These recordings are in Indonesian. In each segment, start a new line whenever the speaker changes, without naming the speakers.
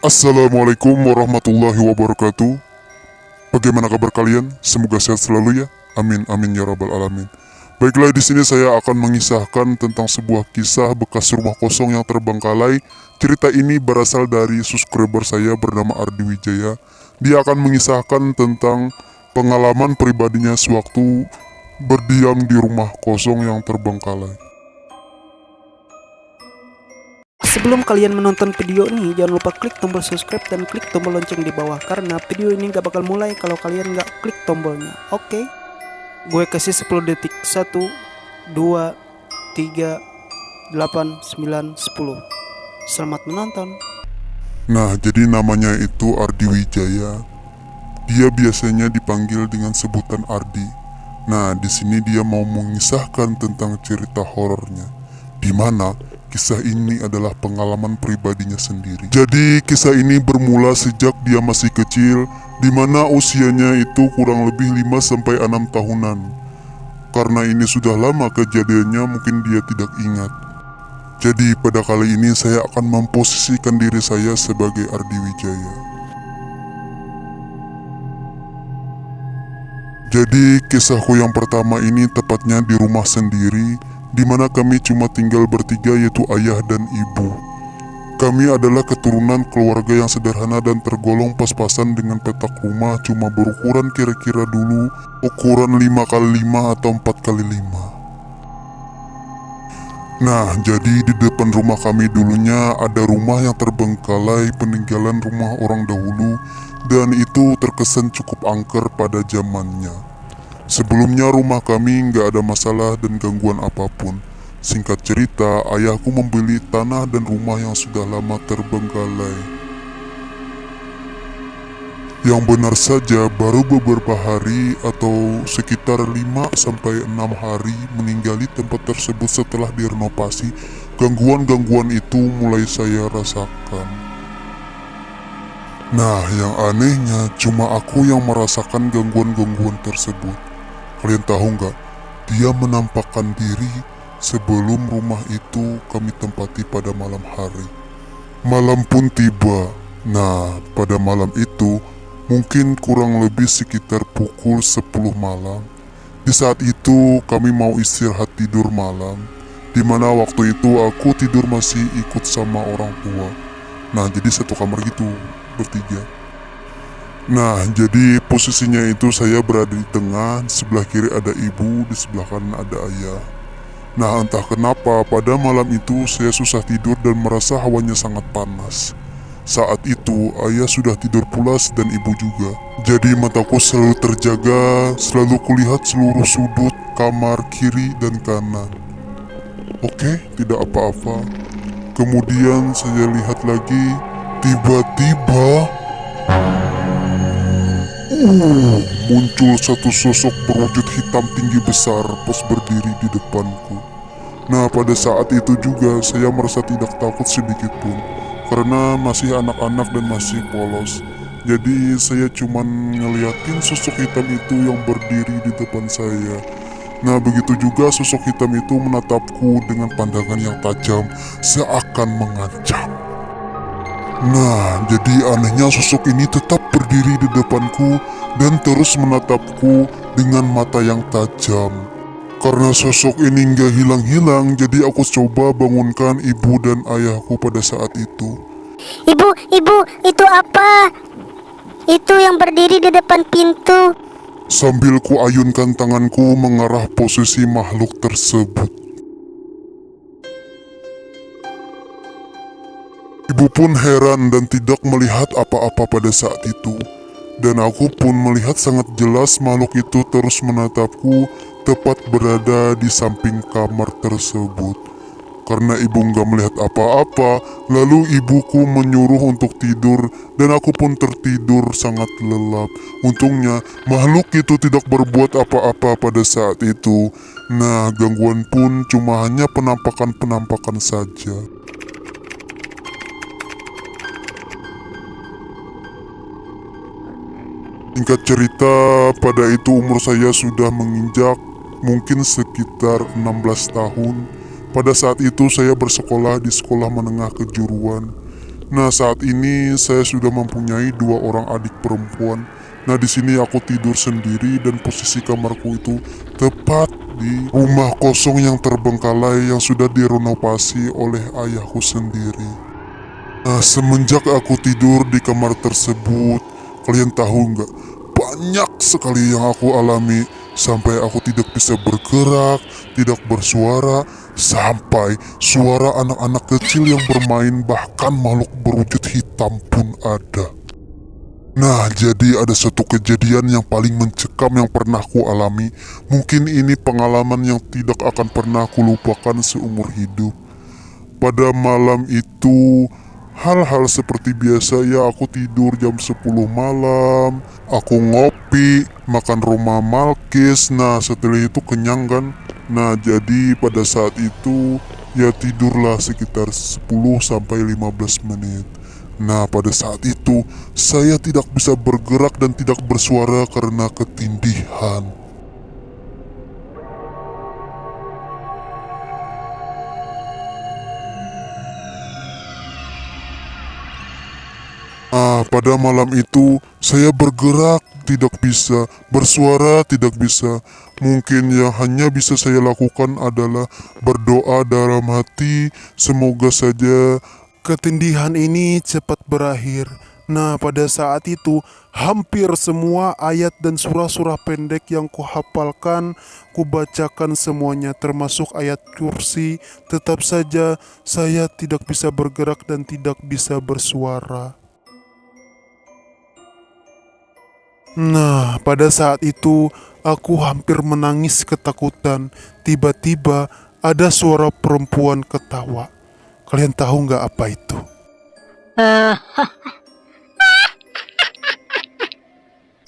Assalamualaikum warahmatullahi wabarakatuh. Bagaimana kabar kalian? Semoga sehat selalu ya. Amin amin ya rabbal alamin. Baiklah, di sini saya akan mengisahkan tentang sebuah kisah bekas rumah kosong yang terbengkalai. Cerita ini berasal dari subscriber saya bernama Ardi Wijaya. Dia akan mengisahkan tentang pengalaman pribadinya sewaktu berdiam di rumah kosong yang terbengkalai.
Sebelum kalian menonton video ini, jangan lupa klik tombol subscribe dan klik tombol lonceng di bawah, karena video ini gak bakal mulai kalau kalian gak klik tombolnya. Oke? Gue kasih 10 detik. 1, 2, 3, 8, 9, 10. Selamat menonton.
Nah, jadi namanya itu Ardi Wijaya. Dia biasanya dipanggil dengan sebutan Ardi. Nah, di sini dia mau mengisahkan tentang cerita horornya, di mana kisah ini adalah pengalaman pribadinya sendiri. Jadi kisah ini bermula sejak dia masih kecil, di mana usianya itu kurang lebih 5-6 tahunan. Karena ini sudah lama kejadiannya, mungkin dia tidak ingat. Jadi pada kali ini saya akan memposisikan diri saya sebagai Ardi Wijaya. Jadi kisahku yang pertama ini tepatnya di rumah sendiri, di mana kami cuma tinggal bertiga, yaitu ayah dan ibu. Kami adalah keturunan keluarga yang sederhana dan tergolong pas-pasan dengan petak rumah cuma berukuran kira-kira dulu ukuran 5x5 atau 4x5. Nah, jadi di depan rumah kami dulunya ada rumah yang terbengkalai peninggalan rumah orang dahulu, dan itu terkesan cukup angker pada zamannya. Sebelumnya rumah kami nggak ada masalah dan gangguan apapun. Singkat cerita, ayahku membeli tanah dan rumah yang sudah lama terbengkalai. Yang benar saja baru beberapa hari atau sekitar 5-6 hari meninggali tempat tersebut setelah direnovasi, gangguan-gangguan itu mulai saya rasakan. Nah, yang anehnya cuma aku yang merasakan gangguan-gangguan tersebut. Kalian tahu nggak? Dia menampakkan diri sebelum rumah itu kami tempati pada malam hari. Malam pun tiba. Nah, pada malam itu mungkin kurang lebih sekitar pukul 10 malam. Di saat itu kami mau istirahat tidur malam, dimana waktu itu aku tidur masih ikut sama orang tua. Nah, jadi satu kamar gitu, bertiga. Nah, jadi posisinya itu saya berada di tengah, di sebelah kiri ada ibu, di sebelah kanan ada ayah. Nah, entah kenapa pada malam itu saya susah tidur dan merasa hawanya sangat panas. Saat itu ayah sudah tidur pulas dan ibu juga. Jadi mataku selalu terjaga, selalu kulihat seluruh sudut kamar kiri dan kanan. Oke, tidak apa-apa. Kemudian saya lihat lagi, tiba-tiba muncul satu sosok berwujud hitam tinggi besar pas berdiri di depanku. Nah, pada saat itu juga saya merasa tidak takut sedikit pun, karena masih anak-anak dan masih polos. Jadi saya cuman ngeliatin sosok hitam itu yang berdiri di depan saya. Nah, begitu juga sosok hitam itu menatapku dengan pandangan yang tajam, seakan mengancam. Nah, jadi anehnya sosok ini tetap berdiri di depanku dan terus menatapku dengan mata yang tajam. Karena sosok ini nggak hilang-hilang, jadi aku coba bangunkan ibu dan ayahku pada saat itu.
Ibu, itu apa? Itu yang berdiri di depan pintu.
Sambil kuayunkan tanganku mengarah posisi makhluk tersebut. Ibu pun heran dan tidak melihat apa-apa pada saat itu. Dan aku pun melihat sangat jelas makhluk itu terus menatapku tepat berada di samping kamar tersebut. Karena ibu nggak melihat apa-apa, lalu ibuku menyuruh untuk tidur dan aku pun tertidur sangat lelap. Untungnya makhluk itu tidak berbuat apa-apa pada saat itu. Nah, gangguan pun cuma hanya penampakan-penampakan saja. Singkat cerita, pada itu umur saya sudah menginjak mungkin sekitar 16 tahun. Pada saat itu saya bersekolah di sekolah menengah kejuruan. Nah, saat ini saya sudah mempunyai 2 orang adik perempuan. Nah, di sini aku tidur sendiri dan posisi kamarku itu tepat di rumah kosong yang terbengkalai yang sudah direnovasi oleh ayahku sendiri. Nah, semenjak aku tidur di kamar tersebut, kalian tahu nggak? Banyak sekali yang aku alami sampai aku tidak bisa bergerak, tidak bersuara, sampai suara anak-anak kecil yang bermain bahkan makhluk berwujud hitam pun ada. Nah, jadi ada satu kejadian yang paling mencekam yang pernah ku alami. Mungkin ini pengalaman yang tidak akan pernah ku lupakan seumur hidup. Pada malam itu, hal-hal seperti biasa ya, aku tidur jam 10 malam, aku ngopi, makan rumah Malkis. Nah, setelah itu kenyang kan. Nah, jadi pada saat itu ya tidurlah sekitar 10 sampai 15 menit. Nah, pada saat itu saya tidak bisa bergerak dan tidak bersuara karena ketindihan. Pada malam itu saya bergerak tidak bisa, bersuara tidak bisa. Mungkin yang hanya bisa saya lakukan adalah berdoa dalam hati, semoga saja ketindihan ini cepat berakhir. Nah, pada saat itu hampir semua ayat dan surah-surah pendek yang kuhafalkan kubacakan semuanya, termasuk ayat kursi. Tetap saja saya tidak bisa bergerak dan tidak bisa bersuara. Nah, pada saat itu aku hampir menangis ketakutan. Tiba-tiba ada suara perempuan ketawa. Kalian tahu nggak apa itu?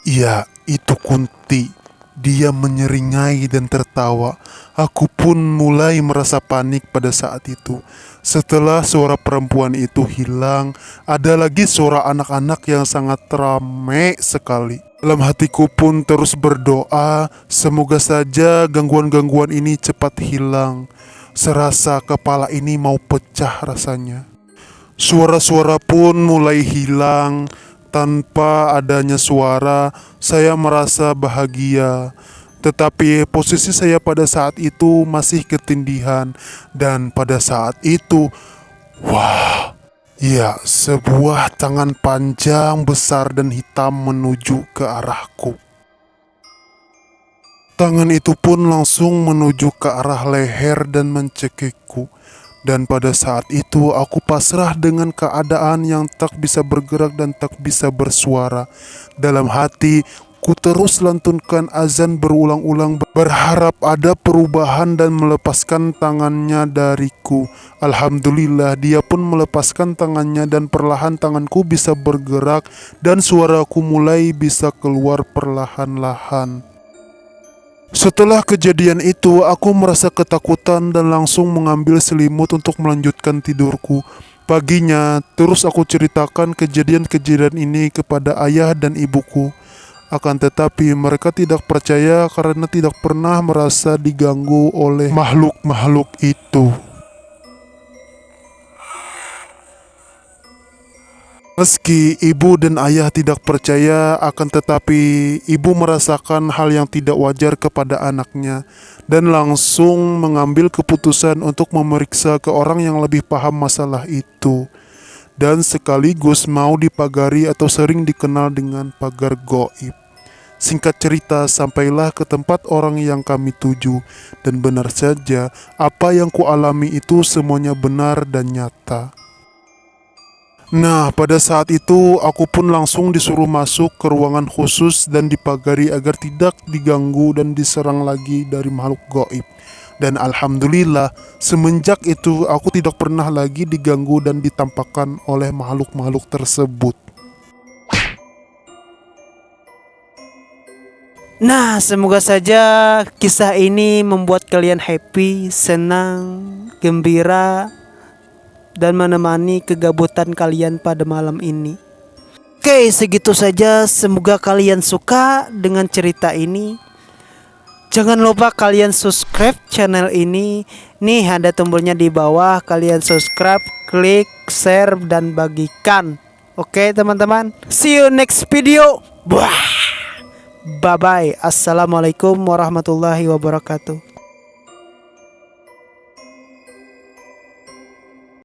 Iya, itu Kunti. Dia menyeringai dan tertawa. Aku pun mulai merasa panik pada saat itu. Setelah suara perempuan itu hilang, ada lagi suara anak-anak yang sangat ramai sekali. Dalam hatiku pun terus berdoa, semoga saja gangguan-gangguan ini cepat hilang. Serasa kepala ini mau pecah rasanya. Suara-suara pun mulai hilang. Tanpa adanya suara, saya merasa bahagia. Tetapi posisi saya pada saat itu masih ketindihan. Dan pada saat itu, wah, ya, sebuah tangan panjang, besar dan hitam menuju ke arahku. Tangan itu pun langsung menuju ke arah leher dan mencekikku. Dan pada saat itu aku pasrah dengan keadaan yang tak bisa bergerak dan tak bisa bersuara. Dalam hati, ku terus lantunkan azan berulang-ulang berharap ada perubahan dan melepaskan tangannya dariku. Alhamdulillah, dia pun melepaskan tangannya dan perlahan tanganku bisa bergerak dan suaraku mulai bisa keluar perlahan-lahan. Setelah kejadian itu, aku merasa ketakutan dan langsung mengambil selimut untuk melanjutkan tidurku. Paginya, terus aku ceritakan kejadian-kejadian ini kepada ayah dan ibuku. Akan tetapi mereka tidak percaya karena tidak pernah merasa diganggu oleh makhluk-makhluk itu. Meski ibu dan ayah tidak percaya, akan tetapi ibu merasakan hal yang tidak wajar kepada anaknya dan langsung mengambil keputusan untuk memeriksa ke orang yang lebih paham masalah itu dan sekaligus mau dipagari atau sering dikenal dengan pagar goib. Singkat cerita, sampailah ke tempat orang yang kami tuju dan benar saja apa yang kualami itu semuanya benar dan nyata. Nah, pada saat itu aku pun langsung disuruh masuk ke ruangan khusus dan dipagari agar tidak diganggu dan diserang lagi dari makhluk gaib. Dan alhamdulillah, semenjak itu aku tidak pernah lagi diganggu dan ditampakkan oleh makhluk-makhluk tersebut.
Nah, semoga saja kisah ini membuat kalian happy, senang, gembira, dan menemani kegabutan kalian pada malam ini. Oke, segitu saja. Semoga kalian suka dengan cerita ini. Jangan lupa kalian subscribe channel ini. Nih ada tombolnya di bawah. Kalian subscribe, klik, share, dan bagikan. Oke teman-teman. See you next video. Bye bye. Assalamualaikum warahmatullahi wabarakatuh.